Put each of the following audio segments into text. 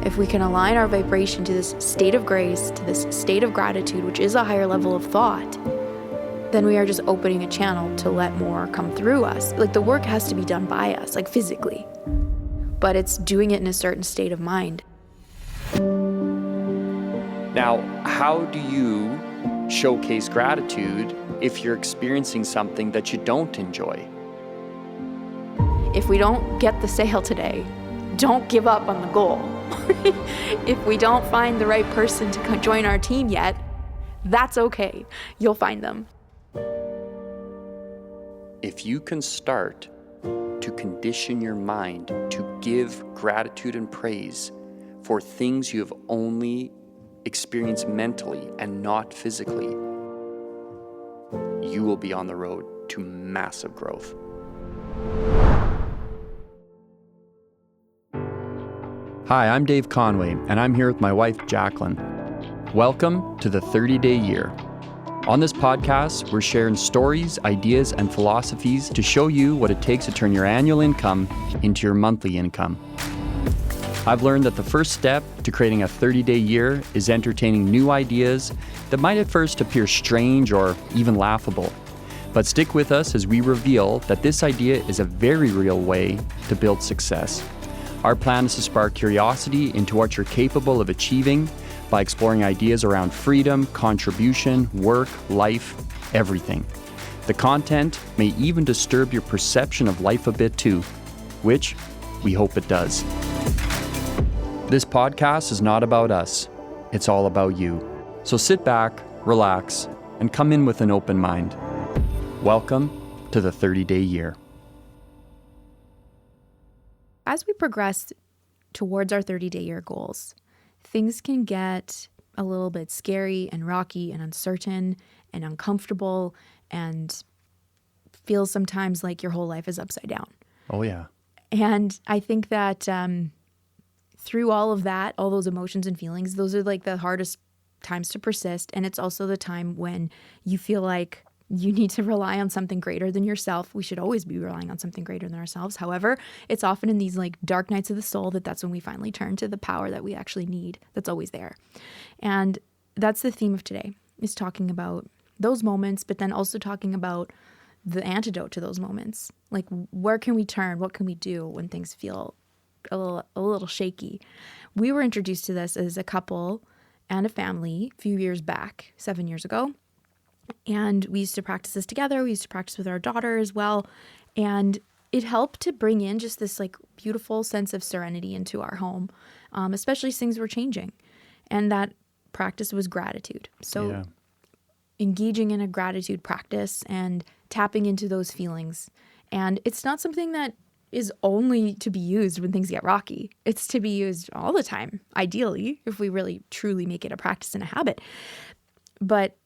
If we can align our vibration to this state of grace, to this state of gratitude, which is a higher level of thought, then we are just opening a channel to let more come through us. Like, the work has to be done by us, like physically, but it's doing it in a certain state of mind. Now, how do you showcase gratitude if you're experiencing something that you don't enjoy? If we don't get the sale today, don't give up on the goal. If we don't find the right person to join our team yet, that's okay. You'll find them. If you can start to condition your mind to give gratitude and praise for things you have only experienced mentally and not physically, you will be on the road to massive growth. Hi, I'm Dave Conway, and I'm here with my wife, Jacqueline. Welcome to the 30-Day Year. On this podcast, we're sharing stories, ideas, and philosophies to show you what it takes to turn your annual income into your monthly income. I've learned that the first step to creating a 30-day year is entertaining new ideas that might at first appear strange or even laughable. But stick with us as we reveal that this idea is a very real way to build success. Our plan is to spark curiosity into what you're capable of achieving by exploring ideas around freedom, contribution, work, life, everything. The content may even disturb your perception of life a bit too, which we hope it does. This podcast is not about us, it's all about you. So sit back, relax, and come in with an open mind. Welcome to the 30-Day Year. As we progress towards our 30-day year goals, things can get a little bit scary and rocky and uncertain and uncomfortable and feel sometimes like your whole life is upside down. Oh, yeah. And I think that through all of that, all those emotions and feelings, those are like the hardest times to persist. And it's also the time when you feel like you need to rely on something greater than yourself. We should always be relying on something greater than ourselves. However, it's often in these like dark nights of the soul that's when we finally turn to the power that we actually need, that's always there. And that's the theme of today, is talking about those moments, but then also talking about the antidote to those moments. Like, where can we turn? What can we do when things feel a little shaky? We were introduced to this as a couple and a family a few years back, 7 years ago. And we used to practice this together. We used to practice with our daughter as well. And it helped to bring in just this like beautiful sense of serenity into our home, especially as things were changing. And that practice was gratitude. So engaging in a gratitude practice and tapping into those feelings. And it's not something that is only to be used when things get rocky. It's to be used all the time, ideally, if we really truly make it a practice and a habit. But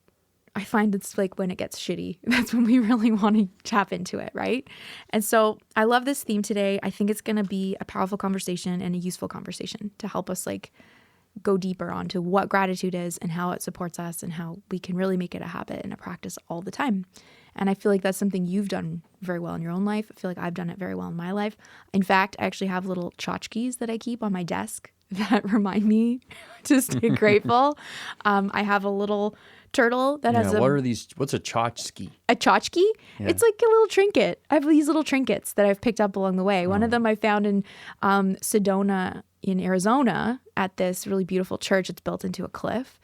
I find it's like when it gets shitty, that's when we really want to tap into it, right? And so I love this theme today. I think it's going to be a powerful conversation and a useful conversation to help us like go deeper onto what gratitude is and how it supports us and how we can really make it a habit and a practice all the time. And I feel like that's something you've done very well in your own life. I feel like I've done it very well in my life. In fact, I actually have little tchotchkes that I keep on my desk that remind me to stay grateful. I have a little turtle that has what are these? What's a tchotchke? A tchotchke? Yeah. It's like a little trinket. I have these little trinkets that I've picked up along the way. One of them I found in Sedona in Arizona at this really beautiful church. It's built into a cliff.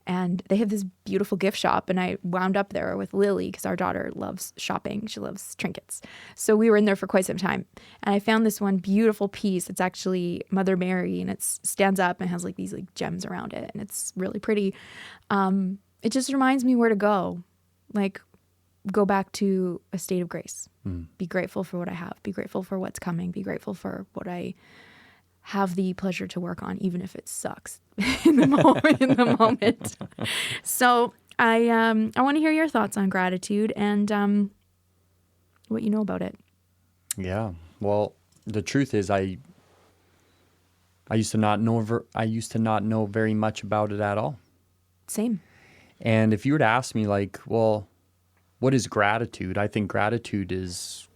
And they have this beautiful gift shop. And I wound up there with Lily because our daughter loves shopping. She loves trinkets. So we were in there for quite some time. And I found this one beautiful piece. It's actually Mother Mary. And it stands up and has like these like gems around it. And it's really pretty. It just reminds me where to go. Like, go back to a state of grace. Be grateful for what I have. Be grateful for what's coming. Be grateful for what I have the pleasure to work on, even if it sucks in the moment. So I want to hear your thoughts on gratitude and what you know about it. Yeah. Well, the truth is I used to not know very much about it at all. Same. And if you were to ask me, like, well, what is gratitude? I think gratitude is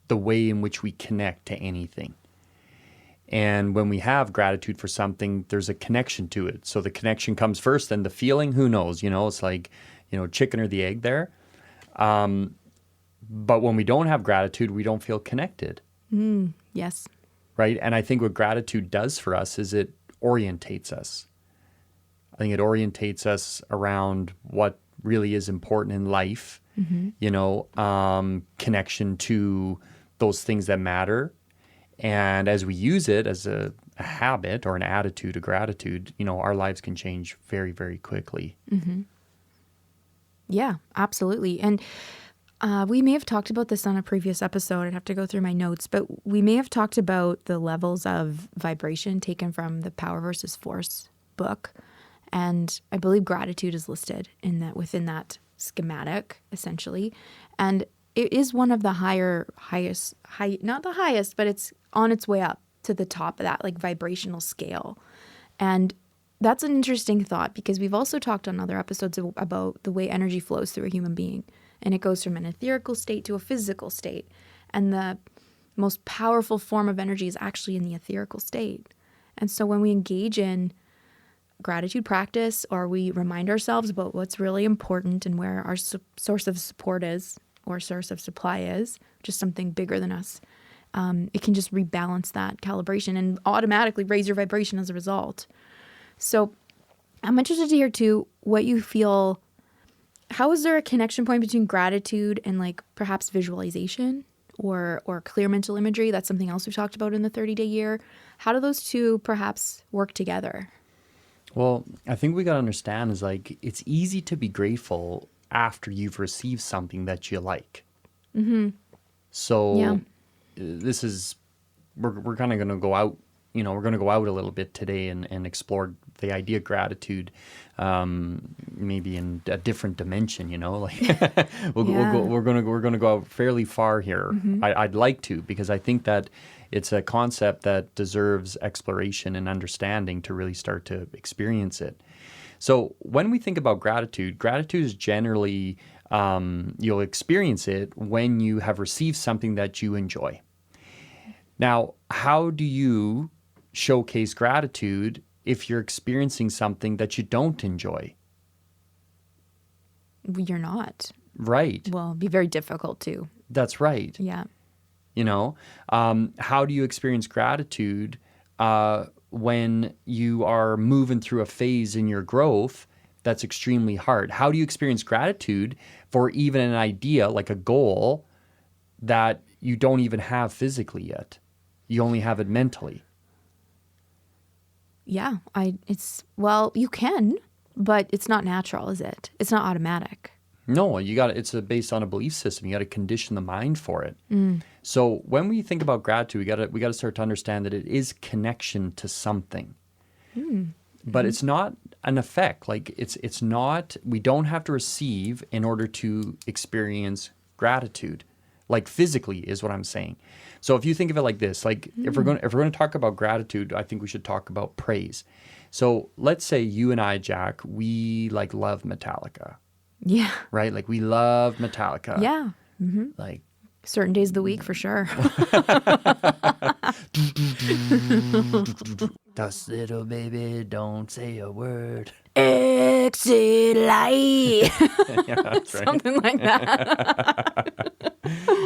the way in which we connect to anything. And when we have gratitude for something, there's a connection to it. So the connection comes first, and the feeling, who knows? It's like, chicken or the egg there. But when we don't have gratitude, we don't feel connected. Yes. Right? And I think what gratitude does for us is it orientates us. I think it orientates us around what really is important in life, connection to those things that matter. And as we use it as a habit or an attitude of gratitude, our lives can change very, very quickly. Mm-hmm. Yeah, absolutely. And we may have talked about this on a previous episode. I'd have to go through my notes, but we may have talked about the levels of vibration taken from the Power versus Force book. And I believe gratitude is listed within that schematic, essentially. And it is one of the not the highest, but it's on its way up to the top of that like vibrational scale. And that's an interesting thought because we've also talked on other episodes about the way energy flows through a human being. And it goes from an etherical state to a physical state. And the most powerful form of energy is actually in the etherical state. And so when we engage in gratitude practice, or we remind ourselves about what's really important and where our source of support is, or source of supply is, just something bigger than us, it can just rebalance that calibration and automatically raise your vibration as a result. So I'm interested to hear too what you feel. How is there a connection point between gratitude and like perhaps visualization or clear mental imagery? That's something else we've talked about in the 30-day year. How do those two perhaps work together? Well, I think we got to understand is like it's easy to be grateful after you've received something that you like. Mm-hmm. So this is, we're kind of going to go out, we're going to go out a little bit today and explore the idea of gratitude, maybe in a different dimension, like we're going to go out fairly far here. Mm-hmm. I'd like to, because I think that it's a concept that deserves exploration and understanding to really start to experience it. So when we think about gratitude is generally, you'll experience it when you have received something that you enjoy. Now, how do you showcase gratitude if you're experiencing something that you don't enjoy? You're not. Right. Well, it'd be very difficult to. That's right. Yeah. How do you experience gratitude when you are moving through a phase in your growth that's extremely hard? How do you experience gratitude for even an idea, like a goal, that you don't even have physically yet? You only have it mentally. Yeah, you can, but it's not natural, is it? It's not automatic. No, it's based on a belief system. You got to condition the mind for it. Mm. So when we think about gratitude, we got to start to understand that it is connection to something. Mm. But it's not an effect. Like it's not, we don't have to receive in order to experience gratitude. Like physically is what I'm saying. So if you think of it like this, like if we're going to talk about gratitude, I think we should talk about praise. So let's say you and I, Jack, we like love Metallica. Yeah. Right? Like we love Metallica. Yeah. Mm-hmm. Like certain days of the week for sure. Dust little baby, don't say a word. Exit light. Yeah, that's right. Something like that.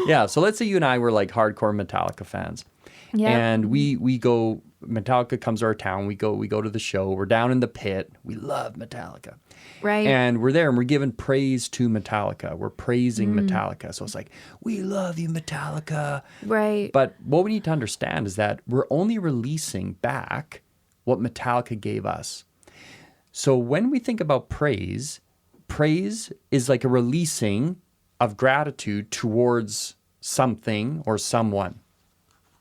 Yeah, so let's say you and I were like hardcore Metallica fans. Yeah. And we go, Metallica comes to our town, we go to the show, we're down in the pit, we love Metallica. Right. And we're there and we're giving praise to Metallica. We're praising Metallica. So it's like, we love you, Metallica. Right. But what we need to understand is that we're only releasing back what Metallica gave us. So when we think about praise is like a releasing of gratitude towards something or someone.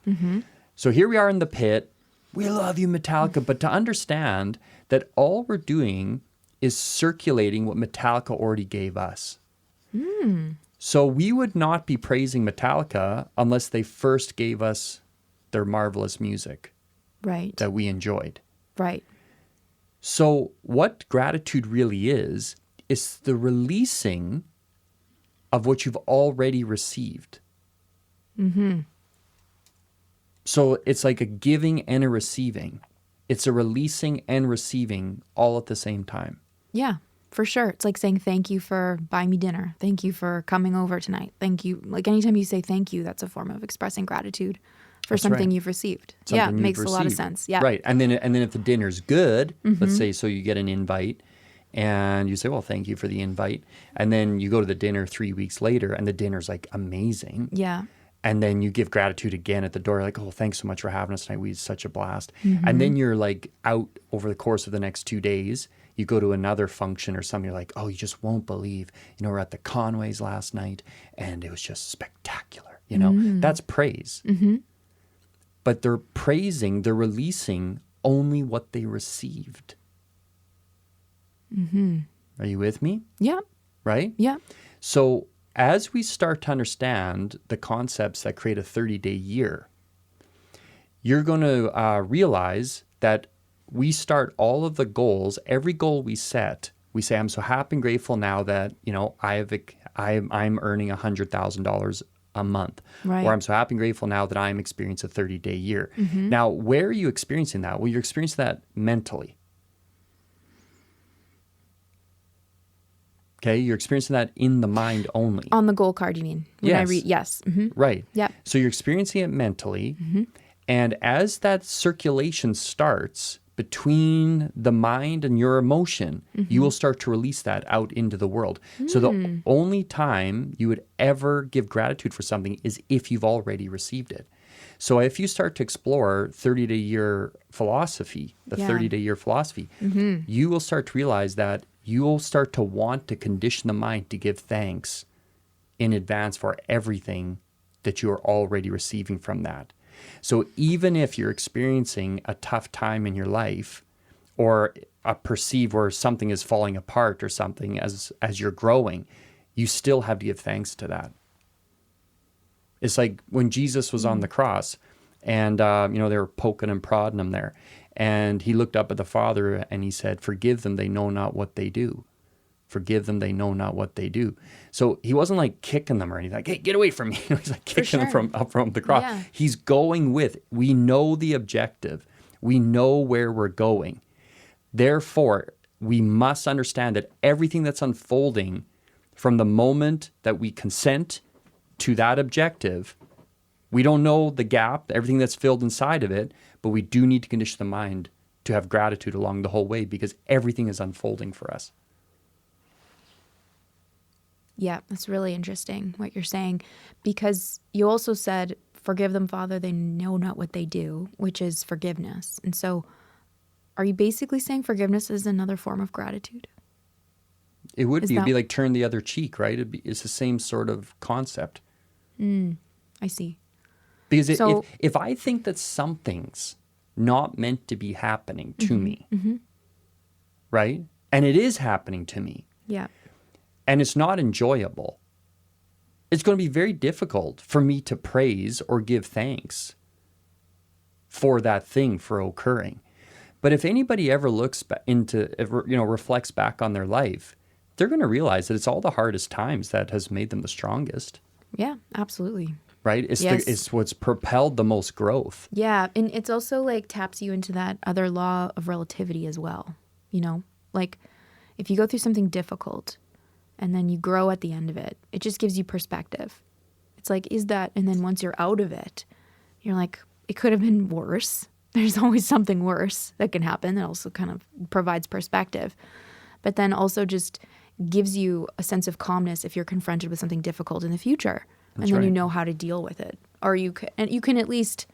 Mm-hmm. So here we are in the pit. We love you, Metallica. But to understand that all we're doing is circulating what Metallica already gave us. Mm. So we would not be praising Metallica unless they first gave us their marvelous music. Right. That we enjoyed. Right. So what gratitude really is the releasing of what you've already received. Mm-hmm. So it's like a giving and a receiving. It's a releasing and receiving all at the same time. Yeah, for sure. It's like saying thank you for buying me dinner. Thank you for coming over tonight. Thank you. Like anytime you say thank you, that's a form of expressing gratitude for That's something right. you've received. Something yeah, it you've makes a lot of received. sense. Yeah. Right. And then if the dinner's good, let's say, so you get an invite and you say, well, thank you for the invite. And then you go to the dinner 3 weeks later and the dinner's like amazing. Yeah. And then you give gratitude again at the door, like, oh, thanks so much for having us tonight. We had such a blast. And then you're like out over the course of the next 2 days. You go to another function or something. You're like, oh, you just won't believe. We're at the Conways last night and it was just spectacular. That's praise. But they're praising, they're releasing only what they received. Are you with me? Yeah. Right? Yeah. So as we start to understand the concepts that create a 30-day year, you're going to realize that we start all of the goals, every goal we set, we say, I'm so happy and grateful now that, I'm earning $100,000 a month. Right. Or I'm so happy and grateful now that I'm experiencing a 30-day year. Now, where are you experiencing that? Well, you're experiencing that mentally. Okay, you're experiencing that in the mind only. On the goal card, you mean? When I read, yes. Right. Yep. So you're experiencing it mentally. And as that circulation starts between the mind and your emotion, you will start to release that out into the world. So the only time you would ever give gratitude for something is if you've already received it. So if you start to explore 30-day year philosophy, the 30-day year philosophy, you will start to realize that you will start to want to condition the mind to give thanks in advance for everything that you are already receiving from that. So even if you're experiencing a tough time in your life or a perceive where something is falling apart or something as you're growing, you still have to give thanks to that. It's like when Jesus was on the cross and, they were poking and prodding him there. And he looked up at the Father and he said, forgive them, they know not what they do. Forgive them, they know not what they do. So he wasn't like kicking them or anything, like, hey, get away from me. He's like kicking them up from the cross. Yeah. He's going with, we know the objective. We know where we're going. Therefore, we must understand that everything that's unfolding from the moment that we consent to that objective, we don't know the gap, everything that's filled inside of it, but we do need to condition the mind to have gratitude along the whole way because everything is unfolding for us. Yeah, that's really interesting what you're saying, because you also said, forgive them, Father, they know not what they do, which is forgiveness. And so are you basically saying forgiveness is another form of gratitude? It would be. It'd be like turn the other cheek, right? It's the same sort of concept. I see. Because if I think that something's not meant to be happening to me, right? And it is happening to me. Yeah. And it's not enjoyable, it's going to be very difficult for me to praise or give thanks for that thing for occurring. But if anybody ever looks reflects back on their life, they're going to realize that it's all the hardest times that has made them the strongest. Yeah, absolutely. Right? It's what's propelled the most growth. Yeah, and it's also like taps you into that other law of relativity as well. Like if you go through something difficult, and then you grow at the end of it, it just gives you perspective. It's like, and then once you're out of it, you're like, it could have been worse. There's always something worse that can happen. It also kind of provides perspective. But then also just gives you a sense of calmness if you're confronted with something difficult in the future. That's and then right. you know how to deal with it. Or you can at least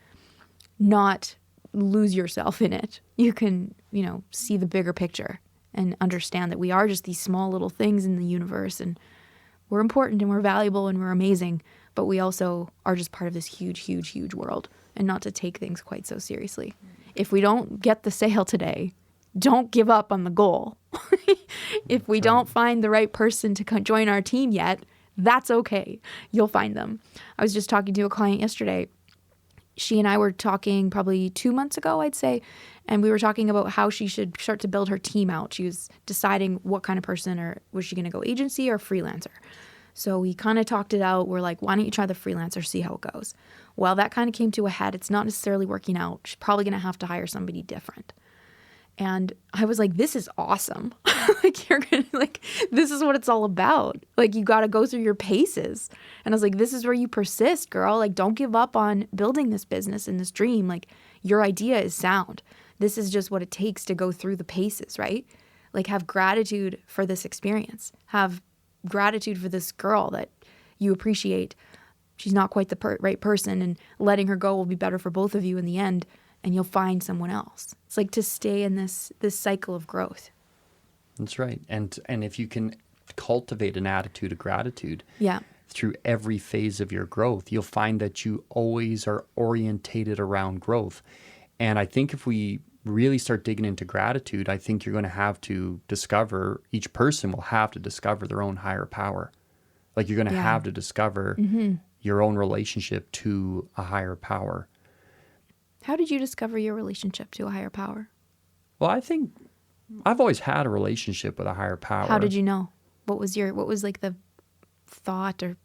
not lose yourself in it. You can, see the bigger picture and understand that we are just these small little things in the universe, and we're important and we're valuable and we're amazing, but we also are just part of this huge, huge, huge world, and not to take things quite so seriously. If we don't get the sale today, don't give up on the goal. If we don't find the right person to join our team yet, that's okay. You'll find them. I was just talking to a client yesterday. She and I were talking probably 2 months ago, I'd say, and we were talking about how she should start to build her team out. She was deciding what kind of person, or was she going to go agency or freelancer. So we kind of talked it out. We're like, why don't you try the freelancer, see how it goes? Well, that kind of came to a head. It's not necessarily working out. She's probably going to have to hire somebody different. And I was like, this is awesome. Like, you're going to, like, this is what it's all about. Like, you got to go through your paces. And I was like, this is where you persist, girl. Like, don't give up on building this business and this dream. Like, your idea is sound. This is just what it takes to go through the paces, right? Like, have gratitude for this experience. Have gratitude for this girl that you appreciate. She's not quite the right person, and letting her go will be better for both of you in the end, and you'll find someone else. It's like to stay in this cycle of growth. That's right. And if you can cultivate an attitude of gratitude Yeah. through every phase of your growth, you'll find that you always are orientated around growth. And I think if we really start digging into gratitude, I think you're going to have to discover, each person will have to discover their own higher power. Like, you're going to have to discover your own relationship to a higher power. How did you discover your relationship to a higher power? Well, I think I've always had a relationship with a higher power. How did you know? What was like the thought or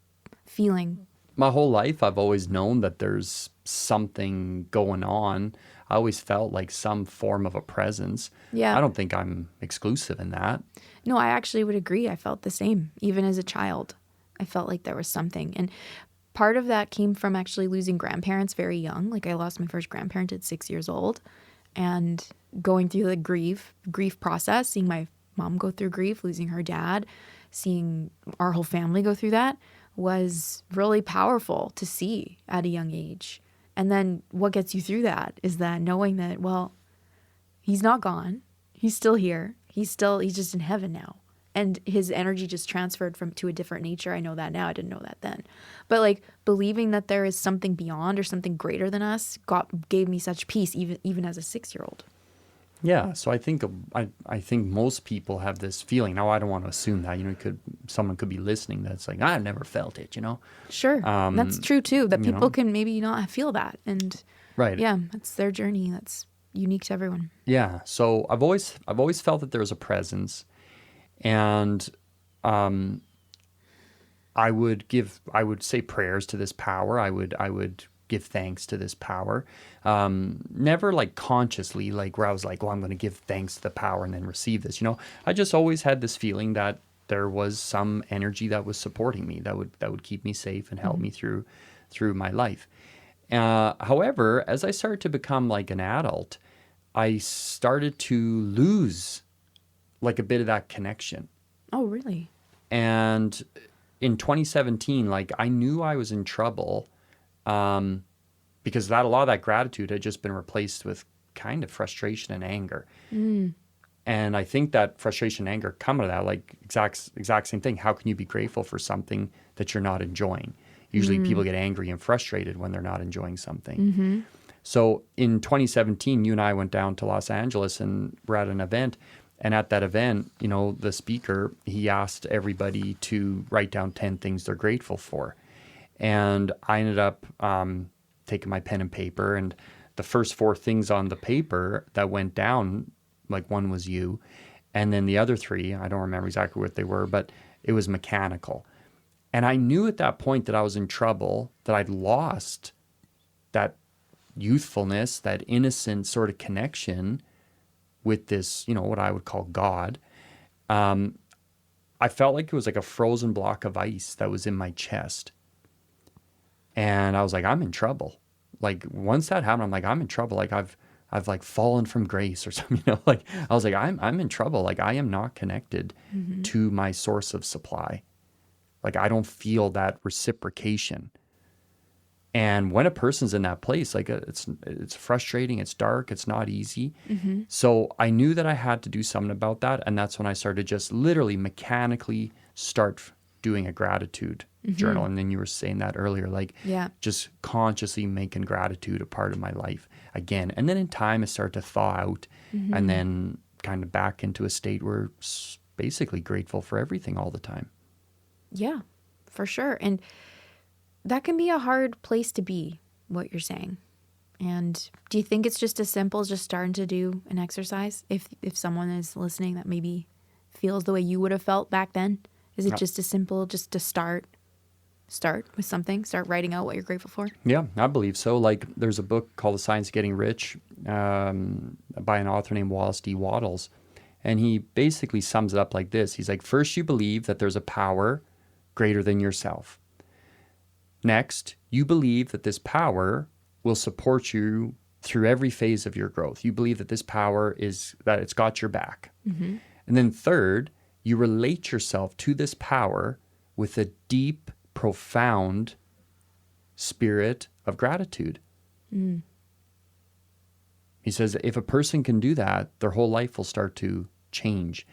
feeling? My whole life, I've always known that there's something going on. I always felt like some form of a presence. Yeah. I don't think I'm exclusive in that. No, I actually would agree. I felt the same. Even as a child, I felt like there was something. And part of that came from actually losing grandparents very young. Like, I lost my first grandparent at 6 years old, and going through the grief process, seeing my mom go through grief, losing her dad, seeing our whole family go through that was really powerful to see at a young age. And then what gets you through that is that knowing that, well, he's not gone. He's still here. He's just in heaven now. And his energy just transferred to a different nature. I know that now. I didn't know that then. But like, believing that there is something beyond or something greater than us gave me such peace, even as a 6-year-old. Yeah, so I think most people have this feeling. Now, I don't want to assume that, someone could be listening that's like, I've never felt it, Sure, that's true too. That people can maybe not feel that, and right, yeah, that's their journey. That's unique to everyone. Yeah, so I've always felt that there was a presence, and I would say prayers to this power. I would give thanks to this power. Never like consciously, like where I was like, well, I'm going to give thanks to the power and then receive this. I just always had this feeling that there was some energy that was supporting me, that would keep me safe and help me through my life. However, as I started to become like an adult, I started to lose like a bit of that connection. Oh, really? And in 2017, like, I knew I was in trouble. Because a lot of that gratitude had just been replaced with kind of frustration and anger. And I think that frustration and anger come out of that, like exact same thing. How can you be grateful for something that you're not enjoying? Usually people get angry and frustrated when they're not enjoying something. So in 2017, you and I went down to Los Angeles and we're at an event. And at that event, the speaker, he asked everybody to write down 10 things they're grateful for. And I ended up taking my pen and paper, and the first 4 things on the paper that went down, like one was you, and then the other 3, I don't remember exactly what they were, but it was mechanical. And I knew at that point that I was in trouble, that I'd lost that youthfulness, that innocent sort of connection with this, what I would call God. I felt like it was like a frozen block of ice that was in my chest. And I was like, I'm in trouble. Like, once that happened, I'm like, I'm in trouble. Like, I've like fallen from grace or something, like, I was like, I'm in trouble. Like, I am not connected to my source of supply. Like, I don't feel that reciprocation. And when a person's in that place, like, it's frustrating, it's dark, it's not easy. So I knew that I had to do something about that. And that's when I started just literally mechanically start doing a gratitude journal. And then you were saying that earlier, like, just consciously making gratitude a part of my life again. And then in time, it started to thaw out and then kind of back into a state where it's basically grateful for everything all the time. Yeah, for sure. And that can be a hard place to be, what you're saying. And do you think it's just as simple as just starting to do an exercise? If someone is listening that maybe feels the way you would have felt back then, Is it just as simple just to start with something, start writing out what you're grateful for? Yeah, I believe so. Like there's a book called The Science of Getting Rich by an author named Wallace D. Wattles. And he basically sums it up like this. He's like, first, you believe that there's a power greater than yourself. Next, you believe that this power will support you through every phase of your growth. You believe that this power that it's got your back. Mm-hmm. And then third, you relate yourself to this power with a deep, profound spirit of gratitude. Mm. He says if a person can do that, their whole life will start to change.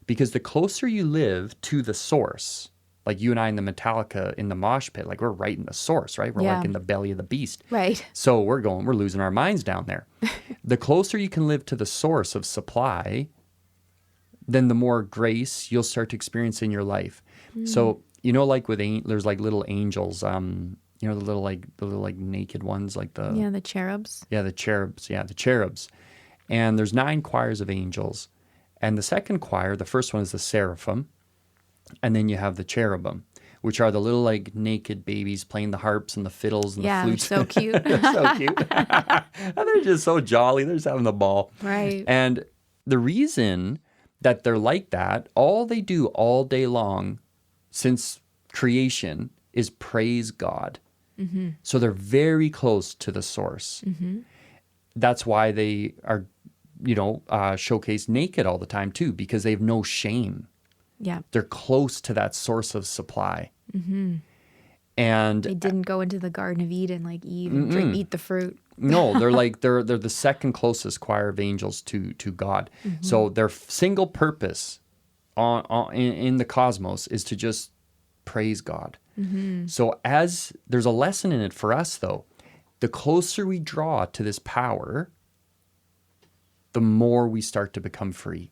Because the closer you live to the source, like you and I in the Metallica in the mosh pit, like we're right in the source, right? We're like in the belly of the beast. Right. So we're losing our minds down there. The closer you can live to the source of supply, then the more grace you'll start to experience in your life. Mm. So, like there's like little angels, the little naked ones, like the cherubs. Yeah, the cherubs. And there's 9 choirs of angels. And the second choir, the first one is the seraphim. And then you have the cherubim, which are the little like naked babies playing the harps and the fiddles and the flutes. Yeah, so cute. They're so cute. And they're just so jolly. They're just having the ball. Right. And the reason that they're like that, all they do all day long since creation is praise God. Mm-hmm. So they're very close to the source. Mm-hmm. That's why they are, showcased naked all the time too, because they have no shame. Yeah. They're close to that source of supply. Mm-hmm. And they didn't go into the Garden of Eden like Eve and eat the fruit. No, they're the second closest choir of angels to God. Mm-hmm. So their single purpose in the cosmos is to just praise God. Mm-hmm. So as there's a lesson in it for us, though, the closer we draw to this power, the more we start to become free.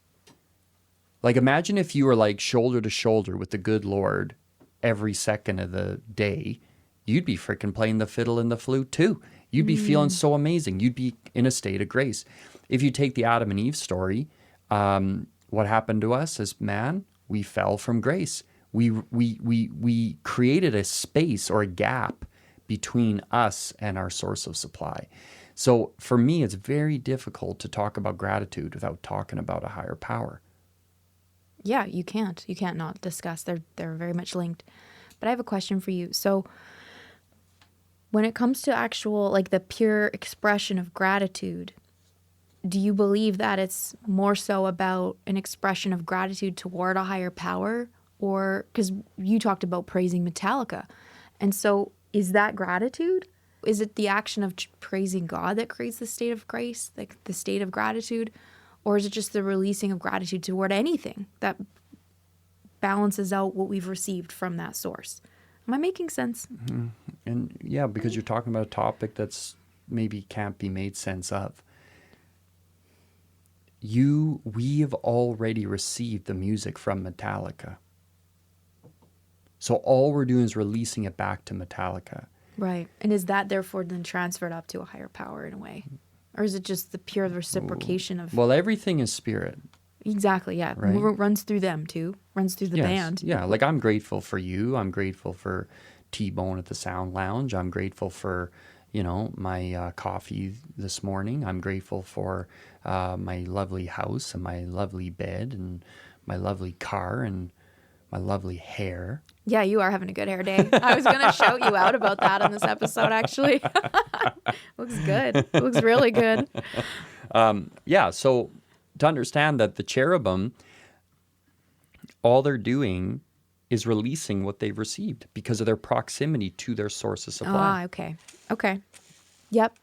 Like imagine if you were like shoulder to shoulder with the good Lord every second of the day, you'd be freaking playing the fiddle and the flute too. You'd be feeling so amazing. You'd be in a state of grace. If you take the Adam and Eve story, what happened to us as man? We fell from grace. We created a space or a gap between us and our source of supply. So for me, it's very difficult to talk about gratitude without talking about a higher power. Yeah, you can't. You can't not discuss. They're very much linked. But I have a question for you. So when it comes to actual, like the pure expression of gratitude, do you believe that it's more so about an expression of gratitude toward a higher power? Or, because you talked about praising Metallica. And so is that gratitude? Is it the action of praising God that creates the state of grace, like the state of gratitude? Or is it just the releasing of gratitude toward anything that balances out what we've received from that source? Am I making sense? Mm-hmm. And yeah, because you're talking about a topic that's maybe can't be made sense of. We've already received the music from Metallica. So all we're doing is releasing it back to Metallica. Right. And is that therefore then transferred up to a higher power in a way? Or is it just the pure reciprocation of... Well, everything is spirit. Exactly, yeah. Right? Runs through them too. Runs through the band. Yeah, like I'm grateful for you. I'm grateful for T-Bone at the Sound Lounge. I'm grateful for, my coffee this morning. I'm grateful for my lovely house and my lovely bed and my lovely car and my lovely hair. Yeah, you are having a good hair day. I was going to shout you out about that in this episode, actually. Looks good. Looks really good. So to understand that the cherubim, all they're doing is releasing what they've received because of their proximity to their source of supply. Okay. Yep.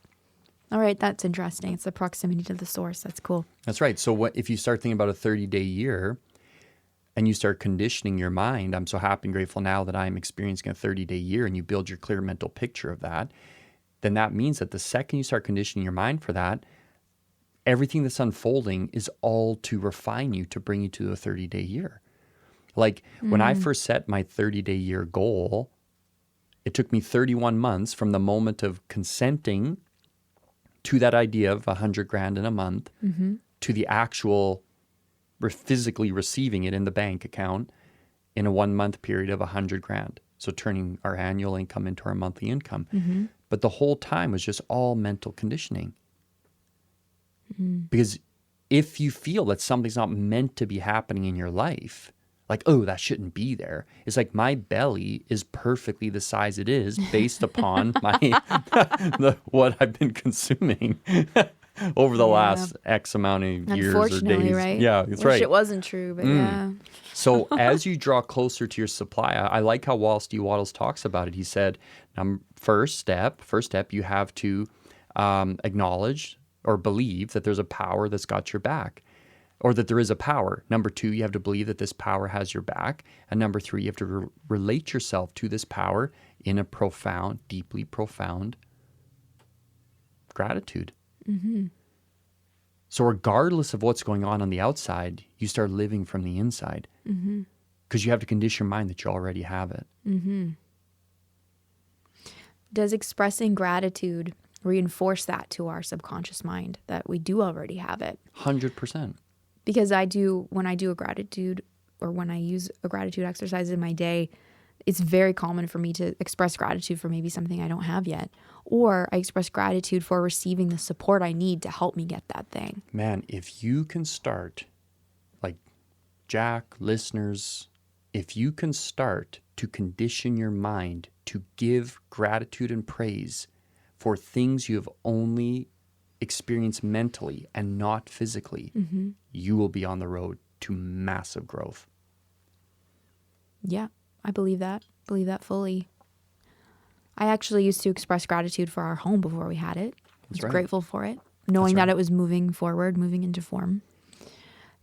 All right, that's interesting. It's the proximity to the source. That's cool. That's right. So if you start thinking about a 30-day year, and you start conditioning your mind, I'm so happy and grateful now that I'm experiencing a 30-day year, and you build your clear mental picture of that, then that means that the second you start conditioning your mind for that, everything that's unfolding is all to refine you to bring you to a 30-day year. Like when I first set my 30-day year goal, it took me 31 months from the moment of consenting to that idea of $100,000 in a month to the actual physically receiving it in the bank account in a 1 month period of 100 grand. So turning our annual income into our monthly income. Mm-hmm. But the whole time was just all mental conditioning. Because if you feel that something's not meant to be happening in your life, like, oh, that shouldn't be there. It's like my belly is perfectly the size it is based upon what I've been consuming over the last X amount of years or days. Right? Yeah, that's Wish right. it wasn't true, but yeah. So as you draw closer to your supply, I like how Wallace D. Wattles talks about it. He said, first step, you have to acknowledge or believe that there's a power that's got your back, or that there is a power. Number 2, you have to believe that this power has your back. And number 3, you have to relate yourself to this power in a profound, deeply profound gratitude. Mm-hmm. So regardless of what's going on the outside, you start living from the inside. Because you have to condition your mind that you already have it. Mm-hmm. Does expressing gratitude reinforce that to our subconscious mind, that we do already have it? 100%. Because when I do a gratitude, or when I use a gratitude exercise in my day, it's very common for me to express gratitude for maybe something I don't have yet. Or I express gratitude for receiving the support I need to help me get that thing. Man, if you can start, like Jack, listeners, if you can start to condition your mind to give gratitude and praise for things you have only experienced mentally and not physically, you will be on the road to massive growth. Yeah, I believe that. Believe that fully. I actually used to express gratitude for our home before we had it. I was grateful for it, knowing that it was moving forward, moving into form.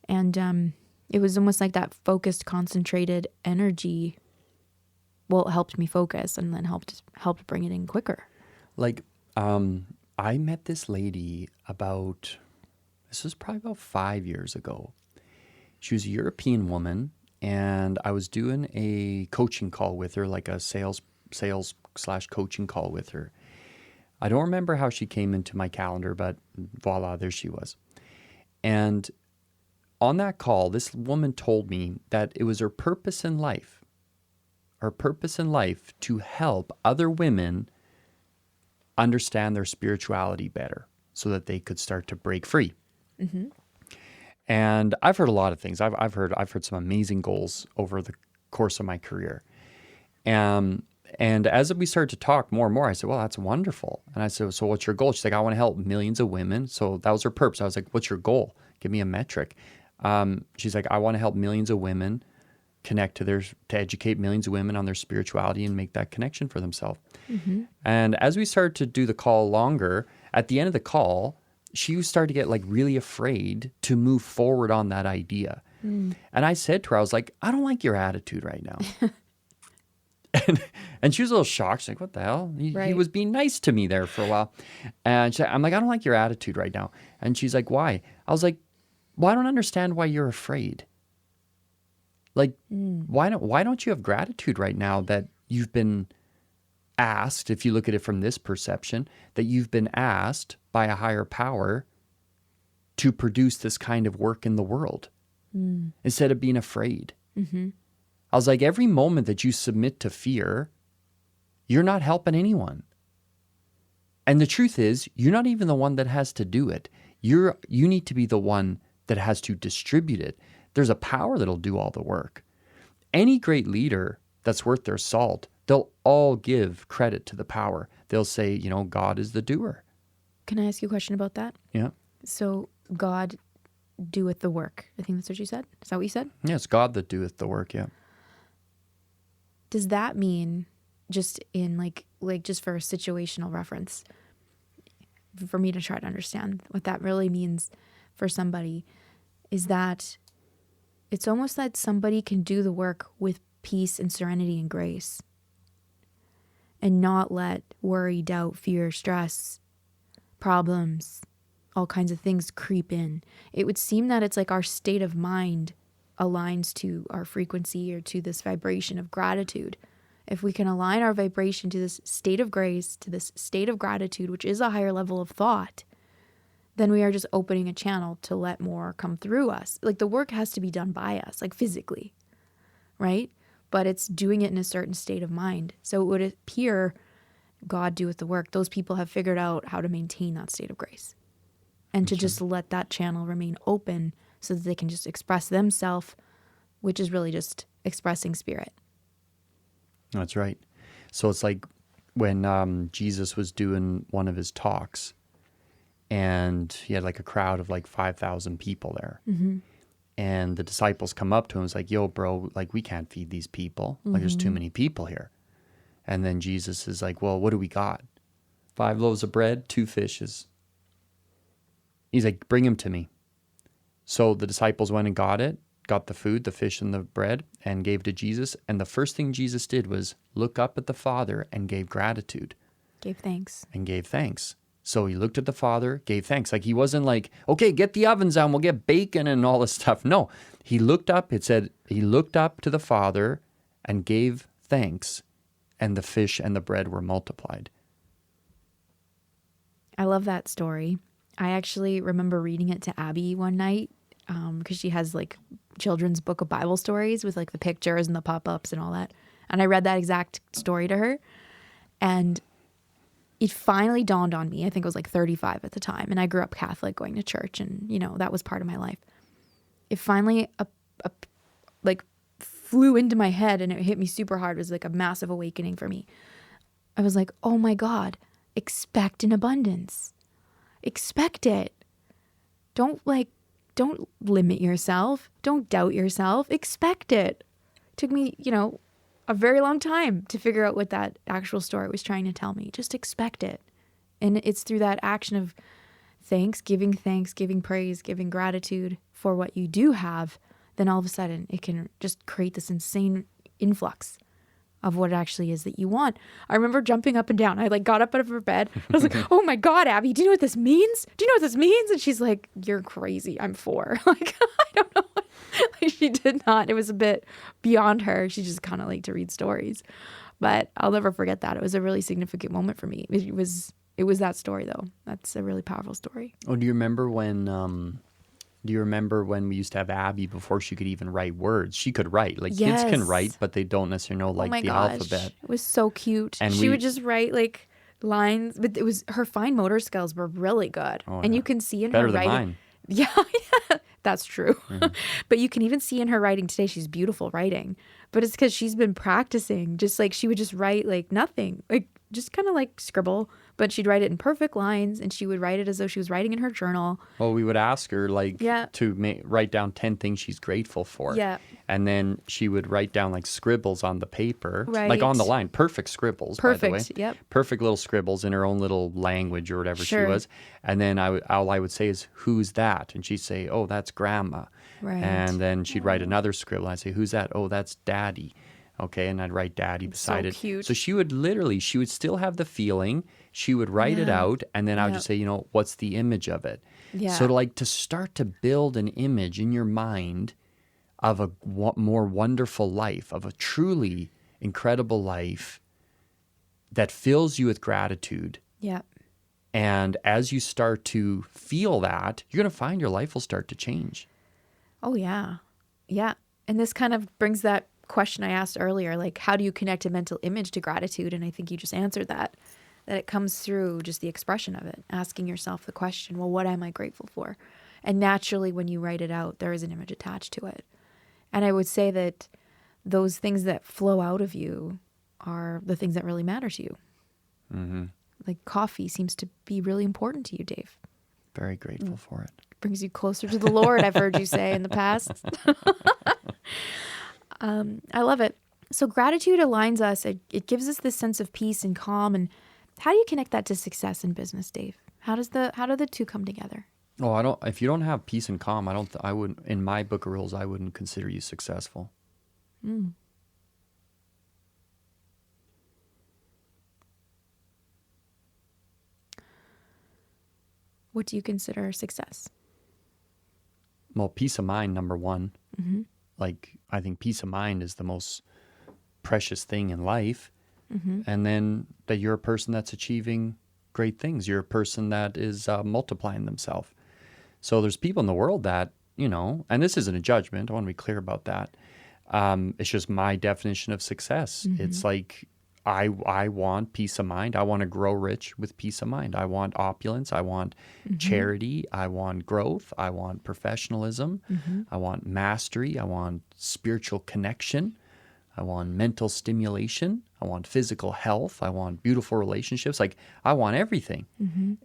And it was almost like that focused, concentrated energy. Well, it helped me focus, and then helped bring it in quicker. Like, I met this lady this was probably about 5 years ago. She was a European woman, and I was doing a coaching call with her, like a sales/coaching call with her. I don't remember how she came into my calendar, but voila, there she was. And on that call, this woman told me that it was her purpose in life to help other women understand their spirituality better so that they could start to break free. Mm-hmm. And I've heard a lot of things. I've heard some amazing goals over the course of my career. And as we started to talk more and more, I said, well, that's wonderful. And I said, so what's your goal? She's like, I want to help millions of women. So that was her purpose. I was like, what's your goal? Give me a metric. She's like, I want to help millions of women connect to educate millions of women on their spirituality and make that connection for themselves. Mm-hmm. And as we started to do the call longer, at the end of the call, she started to get like really afraid to move forward on that idea. And I said to her, I was like, I don't like your attitude right now. and she was a little shocked. She's like, what the hell? He was being nice to me there for a while. And I'm like, I don't like your attitude right now. And she's like, why? I was like, well, I don't understand why you're afraid. Like, why don't you have gratitude right now that you've been asked, if you look at it from this perception, that you've been asked by a higher power to produce this kind of work in the world instead of being afraid. Mm-hmm. I was like, every moment that you submit to fear, you're not helping anyone. And the truth is, you're not even the one that has to do it. You need to be the one that has to distribute it. There's a power that'll do all the work. Any great leader that's worth their salt, they'll all give credit to the power. They'll say, God is the doer. Can I ask you a question about that? Yeah. So God doeth the work. I think that's what you said. Is that what you said? Yeah, it's God that doeth the work, yeah. Does that mean, just in like just for a situational reference, for me to try to understand what that really means for somebody, is that it's almost that somebody can do the work with peace and serenity and grace and not let worry, doubt, fear, stress, problems, all kinds of things creep in. It would seem that it's like our state of mind aligns to our frequency or to this vibration of gratitude. If we can align our vibration to this state of grace, to this state of gratitude, which is a higher level of thought, then we are just opening a channel to let more come through us. Like the work has to be done by us, like physically, right? but it's doing it in a certain state of mind. So it would appear God doeth the work. Those people have figured out how to maintain that state of grace and to just let that channel remain open so that they can just express themselves, which is really just expressing spirit. That's right. So it's like when Jesus was doing one of his talks and he had like a crowd of like 5,000 people there. Mm-hmm. And the disciples come up to him and it's like, yo, bro, like we can't feed these people. Like there's too many people here. And then Jesus is like, well, what do we got? 5 loaves of bread, 2 fishes. He's like, bring him to me. So the disciples went and got it, got the food, the fish and the bread, and gave to Jesus. And the first thing Jesus did was look up at the Father and gave gratitude. Gave thanks. And gave thanks. So he looked at the Father, gave thanks. Like he wasn't like, okay, get the ovens out and we'll get bacon and all this stuff. No, he looked up, it said, he looked up to the Father and gave thanks, and the fish and the bread were multiplied. I love that story. I actually remember reading it to Abby one night because she has like children's book of Bible stories with like the pictures and the pop-ups and all that. And I read that exact story to her. And it finally dawned on me. I think I was like 35 at the time. And I grew up Catholic, going to church. And, you know, that was part of my life. It finally like flew into my head and it hit me super hard. It was like a massive awakening for me. I was like, oh my God, expect an abundance. Expect it. Don't limit yourself. Don't doubt yourself. Expect it. Took me, you know, a very long time to figure out what that actual story was trying to tell me. Just expect it. And it's through that action of thanks, giving praise, giving gratitude for what you do have, then all of a sudden it can just create this insane influx of what it actually is that you want. I remember jumping up and down. I like got up out of her bed. I was like, oh my God, Abby, do you know what this means? Do you know what this means? And she's like, you're crazy. I'm 4. Like, I don't know. Like she did not. It was a bit beyond her. She just kind of liked to read stories. But I'll never forget that. It was a really significant moment for me. It was that story though. That's a really powerful story. Oh, do you remember when we used to have Abby before she could even write words? She could write. Like Yes. kids can write, but they don't necessarily know like Oh my the gosh. alphabet. It was so cute. And she would just write like lines, but it was her fine motor skills were really good. Oh, and yeah. you can see in Better her than writing. mine. Yeah, that's true. But you can even see in her writing today, she's beautiful writing. But it's because she's been practicing. Just like she would just write like nothing, like just kind of like scribble. But she'd write it in perfect lines, and she would write it as though she was writing in her journal. Well, we would ask her like Yeah. to write down 10 things she's grateful for. Yeah. And then she would write down like scribbles on the paper, like Right. on the line, perfect scribbles, by the way. Perfect. Yep. Perfect little scribbles in her own little language or whatever Sure. she was. And then all I would say is, who's that? And she'd say, oh, that's grandma. Right. And then she'd write another scribble. I'd say, who's that? Oh, that's daddy. Okay. And I'd write daddy beside it. cute. So she would still have the feeling. She would write it Yeah. out. And then I would Yep. just say, what's the image of it? Yeah. So to start to build an image in your mind of a more wonderful life, of a truly incredible life that fills you with gratitude. Yeah. And as you start to feel that, you're going to find your life will start to change. Oh, yeah. Yeah. And this kind of brings that question I asked earlier, like, how do you connect a mental image to gratitude? And I think you just answered that it comes through just the expression of it, asking yourself the question, well, what am I grateful for? And naturally, when you write it out, there is an image attached to it. And I would say that those things that flow out of you are the things that really matter to you. Mm-hmm. Like coffee seems to be really important to you, Dave. Very grateful for it. Brings you closer to the Lord, I've heard you say in the past. I love it. So gratitude aligns us. It gives us this sense of peace and calm. And how do you connect that to success in business, Dave? How do the two come together? Oh, if you don't have peace and calm, I wouldn't, in my book of rules, I wouldn't consider you successful. Mm. What do you consider success? Well, peace of mind, number one. Mm-hmm. Like, I think peace of mind is the most precious thing in life. Mm-hmm. And then that you're a person that's achieving great things. You're a person that is multiplying themselves. So there's people in the world that, and this isn't a judgment. I want to be clear about that. It's just my definition of success. It's like, I want peace of mind. I want to grow rich with peace of mind. I want opulence. I want charity. I want growth. I want professionalism. I want mastery. I want spiritual connection. I want mental stimulation. I want physical health. I want beautiful relationships. Like, I want everything.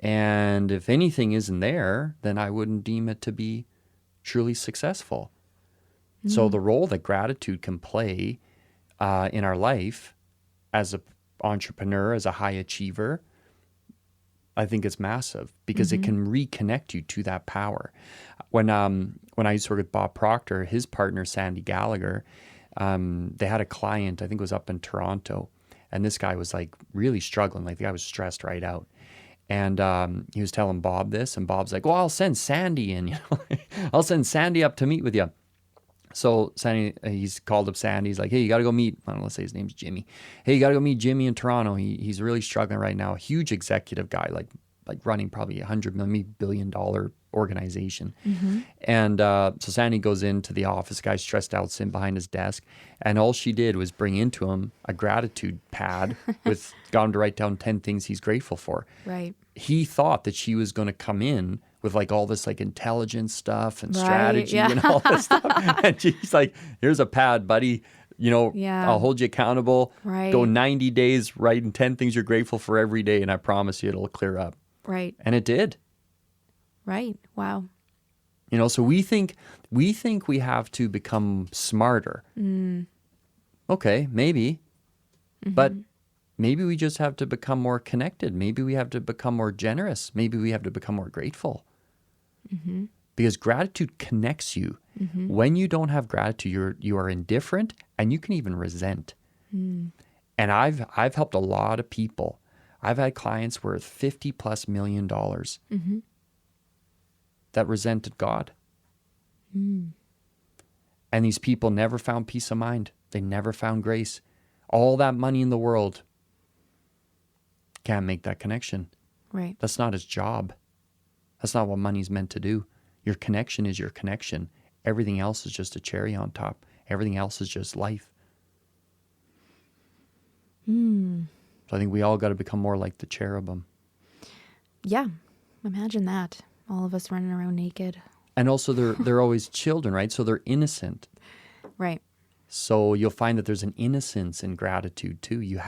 And if anything isn't there, then I wouldn't deem it to be truly successful. So the role that gratitude can play in our life as an entrepreneur, as a high achiever, I think it's massive because it can reconnect you to that power. When I used to work with Bob Proctor, his partner, Sandy Gallagher, they had a client, I think it was up in Toronto, and this guy was like really struggling. Like, the guy was stressed right out. And he was telling Bob this, and Bob's like, well, I'll send Sandy in, I'll send Sandy up to meet with you. So Sandy, he's called up Sandy. He's like, hey, you got to go meet, I don't know, let's say his name's Jimmy. Hey, you got to go meet Jimmy in Toronto. He's really struggling right now. A huge executive guy, like running probably $100 billion organization. And so Sandy goes into the office. The guy's stressed out, sitting behind his desk. And all she did was bring into him a gratitude pad with, got him to write down 10 things he's grateful for. Right. He thought that she was going to come in with like all this like intelligence stuff and strategy and all this stuff. And she's like, here's a pad, buddy. I'll hold you accountable. Right. Go 90 days writing 10 things you're grateful for every day, and I promise you it'll clear up. Right. And it did. Right. Wow. So we think we have to become smarter. Okay, maybe. But maybe we just have to become more connected. Maybe we have to become more generous. Maybe we have to become more grateful. Because gratitude connects you. When you don't have gratitude, you are indifferent, and you can even resent. And I've helped a lot of people. I've had clients worth $50+ million that resented God. And these people never found peace of mind. They never found grace. All that money in the world can't make that connection. Right. That's not his job. That's not what money's meant to do. Your connection is your connection. Everything else is just a cherry on top. Everything else is just life. So I think we all got to become more like the cherubim. Yeah. Imagine that. All of us running around naked. And also they're always children, right? So they're innocent. Right. So you'll find that there's an innocence in gratitude too. You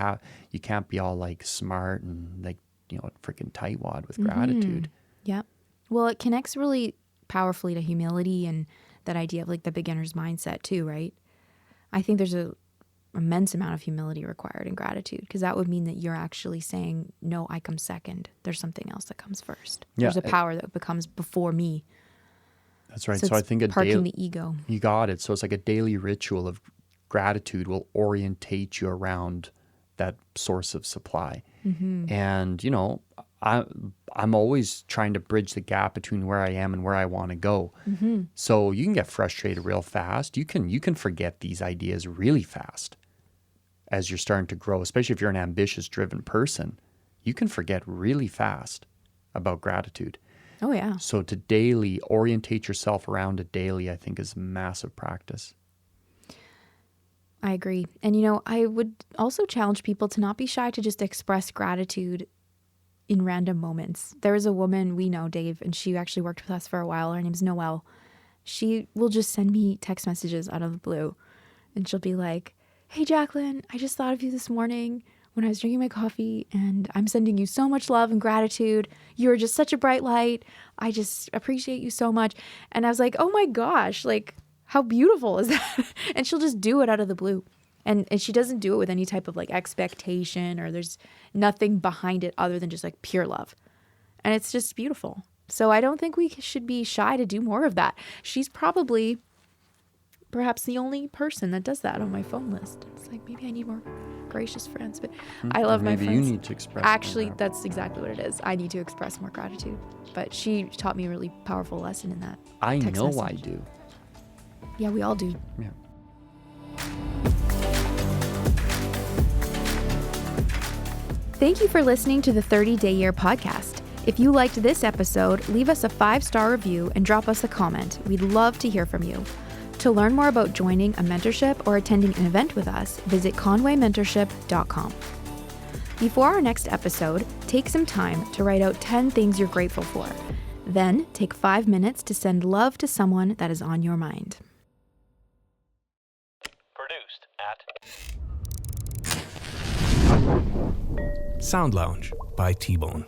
can't be all like smart and like, freaking tightwad with gratitude. Yeah. Well, it connects really powerfully to humility and that idea of like the beginner's mindset too, right? I think there's a immense amount of humility required in gratitude, because that would mean that you're actually saying, no, I come second. There's something else that comes first. Yeah. There's a power that becomes before me. That's right. So I think parking the ego. You got it. So it's like a daily ritual of gratitude will orientate you around that source of supply. And, I'm always trying to bridge the gap between where I am and where I want to go. So you can get frustrated real fast. You can forget these ideas really fast as you're starting to grow, especially if you're an ambitious, driven person. You can forget really fast about gratitude. Oh, yeah. So to daily orientate yourself around it daily, I think is massive practice. I agree. And, I would also challenge people to not be shy to just express gratitude in random moments. There is a woman we know, Dave, and she actually worked with us for a while. Her name's Noelle. She will just send me text messages out of the blue. And she'll be like, hey, Jacqueline, I just thought of you this morning when I was drinking my coffee, and I'm sending you so much love and gratitude. You're just such a bright light. I just appreciate you so much. And I was like, oh my gosh, like, how beautiful is that? And she'll just do it out of the blue. And she doesn't do it with any type of like expectation, or there's nothing behind it other than just like pure love. And it's just beautiful. So I don't think we should be shy to do more of that. She's probably perhaps the only person that does that on my phone list. It's like, maybe I need more gracious friends, but I love my friends. Maybe you need to express. Actually, that's exactly what it is. I need to express more gratitude. But she taught me a really powerful lesson in that. I text know message. I do. Yeah, we all do. Yeah. Thank you for listening to the 30-Day Year podcast. If you liked this episode, leave us a 5-star review and drop us a comment. We'd love to hear from you. To learn more about joining a mentorship or attending an event with us, visit conwaymentorship.com. Before our next episode, take some time to write out 10 things you're grateful for. Then take 5 minutes to send love to someone that is on your mind. Produced at Sound Lounge by T-Bone.